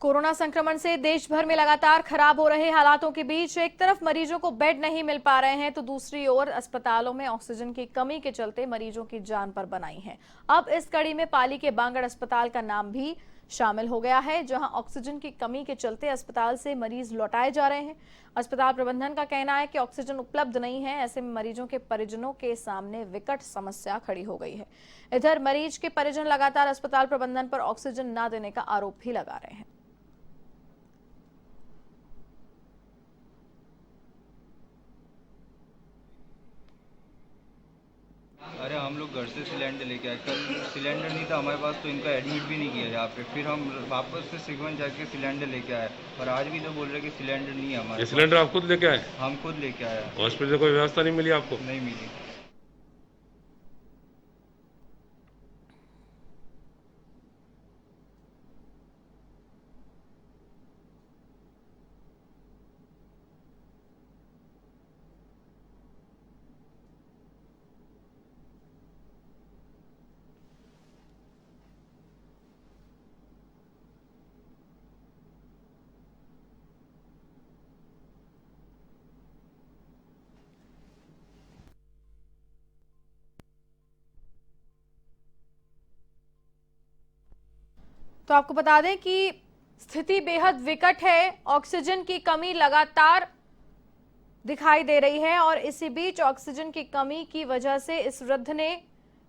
Corona संक्रमण से देश भर में लगातार खराब हो रहे हालातों के बीच एक तरफ मरीजों को बेड नहीं मिल पा रहे हैं तो दूसरी ओर अस्पतालों में ऑक्सीजन की कमी के चलते मरीजों की जान पर बनाई है। अब इस कड़ी में पाली के बांगड़ अस्पताल का नाम भी शामिल हो गया है, जहां ऑक्सीजन की कमी के चलते अस्पताल से मरीज लौटाए जा रहे हैं। अस्पताल प्रबंधन का कहना है कि ऑक्सीजन उपलब्ध नहीं है, ऐसे में मरीजों के परिजनों के सामने विकट समस्या खड़ी हो गई है। इधर मरीज के परिजन लगातार अस्पताल प्रबंधन पर ऑक्सीजन न देने का आरोप भी लगा रहे हैं। अरे हम लोग घर से सिलेंडर लेके आए, कल सिलेंडर नहीं था हमारे पास तो इनका एडमिट भी नहीं किया यहाँ पे। फिर हम वापस से सिगवन जाके सिलेंडर लेके आए और आज भी तो बोल रहे कि सिलेंडर नहीं है हमारे ये सिलेंडर आप खुद लेके आए? हम खुद लेके आए। हॉस्पिटल से कोई व्यवस्था नहीं मिली आपको? नहीं मिली। तो आपको बता दें कि स्थिति बेहद विकट है, ऑक्सीजन की कमी लगातार दिखाई दे रही है और इसी बीच ऑक्सीजन की कमी की वजह से इस वृद्ध ने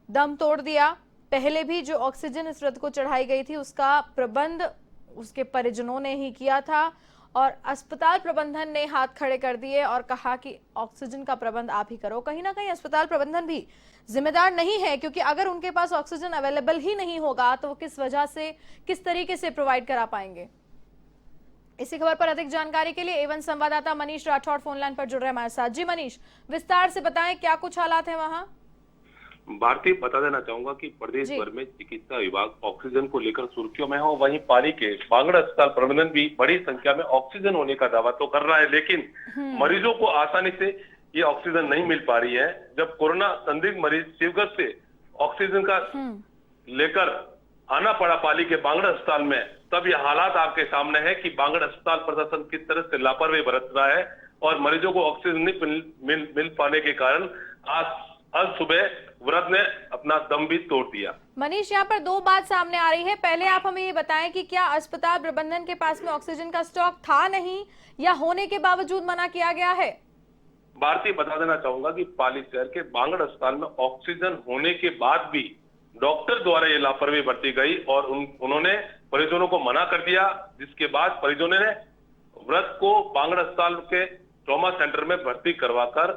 दम तोड़ दिया। पहले भी जो ऑक्सीजन इस वृद्ध को चढ़ाई गई थी उसका प्रबंध उसके परिजनों ने ही किया था और अस्पताल प्रबंधन ने हाथ खड़े कर दिए और कहा कि ऑक्सीजन का प्रबंध आप ही करो। कहीं ना कहीं अस्पताल प्रबंधन भी जिम्मेदार नहीं है, क्योंकि अगर उनके पास ऑक्सीजन अवेलेबल ही नहीं होगा तो वो किस वजह से किस तरीके से प्रोवाइड करा पाएंगे। इसी खबर पर अधिक जानकारी के लिए A1 संवाददाता मनीष राठौड़ फोन लाइन पर जुड़ रहे हमारे साथ। जी मनीष, विस्तार से बताएं क्या कुछ हालात है वहां। भारती, बता देना चाहूंगा कि प्रदेश भर में चिकित्सा विभाग ऑक्सीजन को लेकर सुर्खियों में हो, वहीं पाली के बांगड़ अस्पताल प्रबंधन भी बड़ी संख्या में ऑक्सीजन होने का दावा तो कर रहा है, लेकिन मरीजों को आसानी से ये ऑक्सीजन नहीं मिल पा रही है। जब कोरोना संदिग्ध मरीज शिवगढ़ से ऑक्सीजन का लेकर आना पड़ा पाली के बांगड़ अस्पताल में, तब ये हालात आपके सामने है कि बांगड़ अस्पताल प्रशासन किस तरह से लापरवाही बरत रहा है और मरीजों को ऑक्सीजन नहीं मिल पाने के कारण आज सुबह वृद्ध ने अपना दम भी तोड़ दिया। मनीष, यहाँ पर दो बात सामने आ रही है। पहले आप हमें ये बताएं कि क्या अस्पताल प्रबंधन के पास में ऑक्सीजन का स्टॉक था नहीं या होने के बावजूद मना किया गया है? भारतीय, बता देना चाहूंगा कि पाली शहर के बांगड़ अस्पताल में ऑक्सीजन होने के बाद भी डॉक्टर द्वारा ये लापरवाही बरती गई और उन्होंने परिजनों को मना कर दिया, जिसके बाद परिजनों ने वृद्ध को बांगड़ अस्पताल के ट्रॉमा सेंटर में भर्ती करवाकर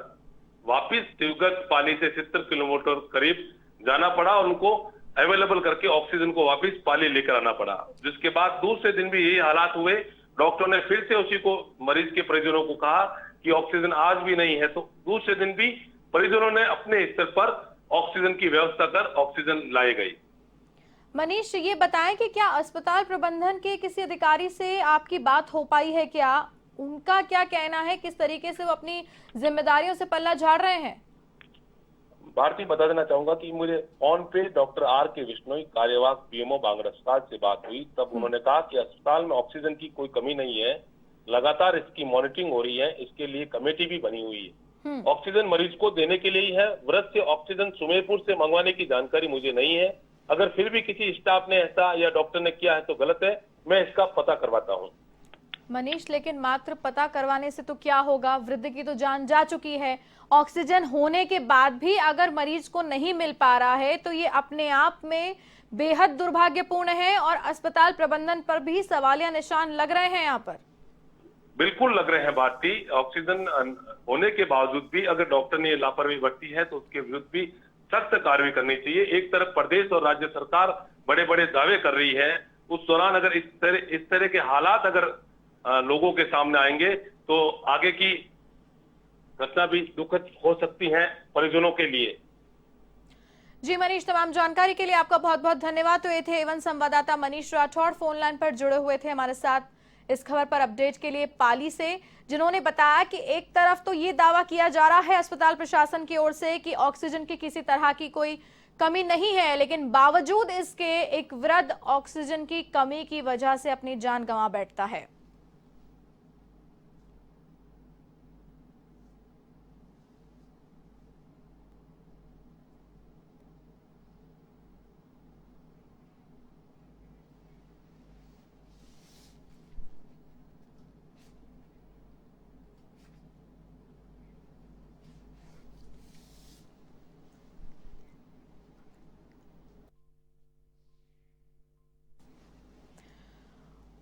वापिस शिवगढ़ पाली से 70 किलोमीटर करीब जाना पड़ा और उनको अवेलेबल करके ऑक्सीजन को वापिस पाली लेकर आना पड़ा। जिसके बाद दूसरे दिन भी यही हालात हुए। डॉक्टर ने फिर से उसी को मरीज के परिजनों को कहा कि ऑक्सीजन आज भी नहीं है, तो दूसरे दिन भी परिजनों ने अपने स्तर पर ऑक्सीजन की व्यवस्था कर ऑक्सीजन लाई गई। मनीष, ये बताएं कि क्या अस्पताल प्रबंधन के किसी अधिकारी से आपकी बात हो पाई है? क्या उनका क्या कहना है, किस तरीके से वो अपनी जिम्मेदारियों से पल्ला झाड़ रहे हैं? भारती, बता देना चाहूंगा कि मुझे फोन पे डॉक्टर R.K. विश्नोई, कार्यवाहक PMO बांगड़ अस्पताल से बात हुई, तब उन्होंने कहा कि अस्पताल में ऑक्सीजन की कोई कमी नहीं है, लगातार इसकी मॉनिटरिंग हो रही है, इसके लिए कमेटी भी बनी हुई है। ऑक्सीजन मरीज को देने के लिए ही है। वृद्ध से ऑक्सीजन सुमेरपुर से मंगवाने की जानकारी मुझे नहीं है। अगर फिर भी किसी स्टाफ ने ऐसा या डॉक्टर ने किया है तो गलत है, मैं इसका पता करवाता हूँ। मनीष, लेकिन मात्र पता करवाने से तो क्या होगा, वृद्ध की तो जान जा चुकी है। ऑक्सीजन होने के बाद भी अगर मरीज को नहीं मिल पा रहा है तो ये अपने आप में बेहद दुर्भाग्यपूर्ण है और अस्पताल प्रबंधन पर भी सवालिया निशान लग रहे हैं। यहाँ पर बिल्कुल लग रहे हैं भारती। ऑक्सीजन होने के बावजूद भी अगर डॉक्टर ने लापरवाही बरती है तो उसके विरुद्ध भी सख्त कार्रवाई करनी चाहिए। एक तरफ प्रदेश और राज्य सरकार बड़े बड़े दावे कर रही है, उस दौरान अगर इस तरह के हालात अगर लोगों के सामने आएंगे तो आगे की घटना भी दुखद हो सकती है परिजनों के लिए। जी मनीष, तमाम जानकारी के लिए आपका बहुत बहुत धन्यवाद। तो ये थे A1 संवाददाता मनीष राठौड़, फोन लाइन पर जुड़े हुए थे हमारे साथ इस खबर पर अपडेट के लिए पाली से, जिन्होंने बताया कि एक तरफ तो ये दावा किया जा रहा है अस्पताल प्रशासन की ओर से कि ऑक्सीजन की किसी तरह की कोई कमी नहीं है, लेकिन बावजूद इसके एक वृद्ध ऑक्सीजन की कमी की वजह से अपनी जान गंवा बैठता है।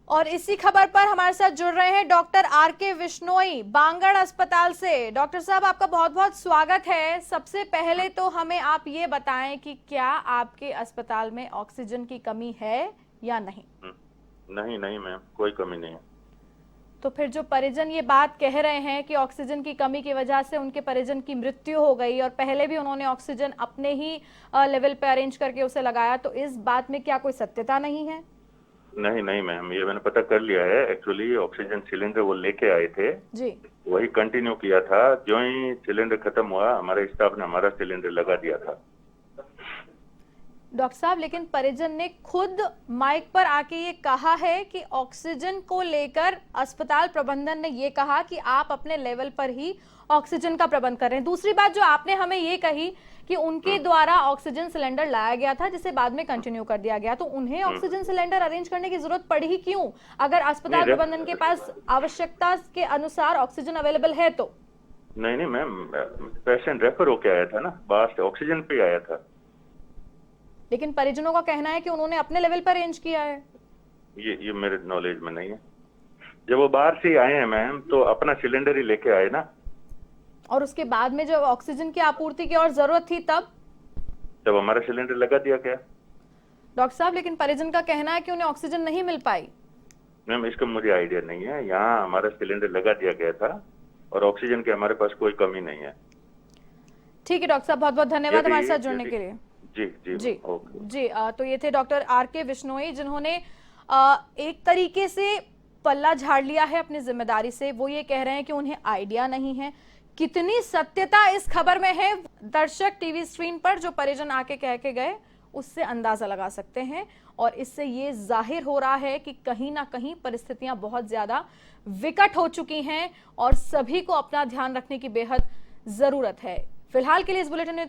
और इसी खबर पर हमारे साथ जुड़ रहे हैं डॉक्टर आर.के. विश्नोई बांगड़ अस्पताल से। डॉक्टर साहब, आपका बहुत बहुत स्वागत है। सबसे पहले तो हमें आप ये बताएं कि क्या आपके अस्पताल में ऑक्सीजन की कमी है या नहीं? नहीं मैम, कोई कमी नहीं है। तो फिर जो परिजन ये बात कह रहे हैं कि ऑक्सीजन की कमी की वजह से उनके परिजन की मृत्यु हो गई और पहले भी उन्होंने ऑक्सीजन अपने ही लेवल पे अरेंज करके उसे लगाया, तो इस बात में क्या कोई सत्यता नहीं है? नहीं मैम, ये मैंने पता कर लिया है। एक्चुअली ऑक्सीजन सिलेंडर वो लेके आए थे जी, वही कंटिन्यू किया था। जो ही सिलेंडर खत्म हुआ, हमारे स्टाफ ने हमारा सिलेंडर लगा दिया था। डॉक्टर साहब, लेकिन परिजन ने खुद माइक पर आके ये कहा है कि ऑक्सीजन को लेकर अस्पताल प्रबंधन ने ये कहा कि आप अपने लेवल पर ही ऑक्सीजन का प्रबंध कर रहे हैं। दूसरी बात जो आपने हमें ये कही कि उनके द्वारा ऑक्सीजन सिलेंडर लाया गया था जिसे बाद में कंटिन्यू कर दिया गया, तो उन्हें ऑक्सीजन सिलेंडर अरेंज करने की जरूरत पड़ी क्यों, अगर अस्पताल प्रबंधन के पास आवश्यकता के अनुसार ऑक्सीजन अवेलेबल है तो? नहीं मैम, पेशेंट रेफर होके आया था ना, बाहर ऑक्सीजन पे आया था। लेकिन परिजनों का कहना है कि उन्होंने अपने लेवल पर अरेंज किया है। ये मेरे नॉलेज में नहीं है। जब वो बाहर से आए हैं मैम, तो अपना सिलेंडर ही लेके आए ना। और उसके बाद में जब ऑक्सीजन की आपूर्ति की और जरूरत थी तब हमारा सिलेंडर लगा दिया गया। डॉक्टर साहब, लेकिन परिजन का कहना है कि उन्हें ऑक्सीजन नहीं मिल पाई। मैम, इसका मुझे आइडिया नहीं है। यहाँ हमारा सिलेंडर लगा दिया गया था और ऑक्सीजन की हमारे पास कोई कमी नहीं है। ठीक है डॉक्टर साहब, बहुत बहुत धन्यवाद हमारे साथ जुड़ने के लिए। जी ओके। जी, तो ये थे डॉक्टर आर.के. विश्नोई, जिन्होंने एक तरीके से पल्ला झाड़ लिया है अपनी जिम्मेदारी से। वो ये कह रहे हैं कि उन्हें आइडिया नहीं है। कितनी सत्यता इस खबर में है, दर्शक टीवी स्क्रीन पर जो परिजन आके कह के गए उससे अंदाजा लगा सकते हैं। और इससे ये जाहिर हो रहा है कि कहीं ना कहीं परिस्थितियां बहुत ज्यादा विकट हो चुकी हैं और सभी को अपना ध्यान रखने की बेहद जरूरत है। फिलहाल के लिए इस बुलेटिन में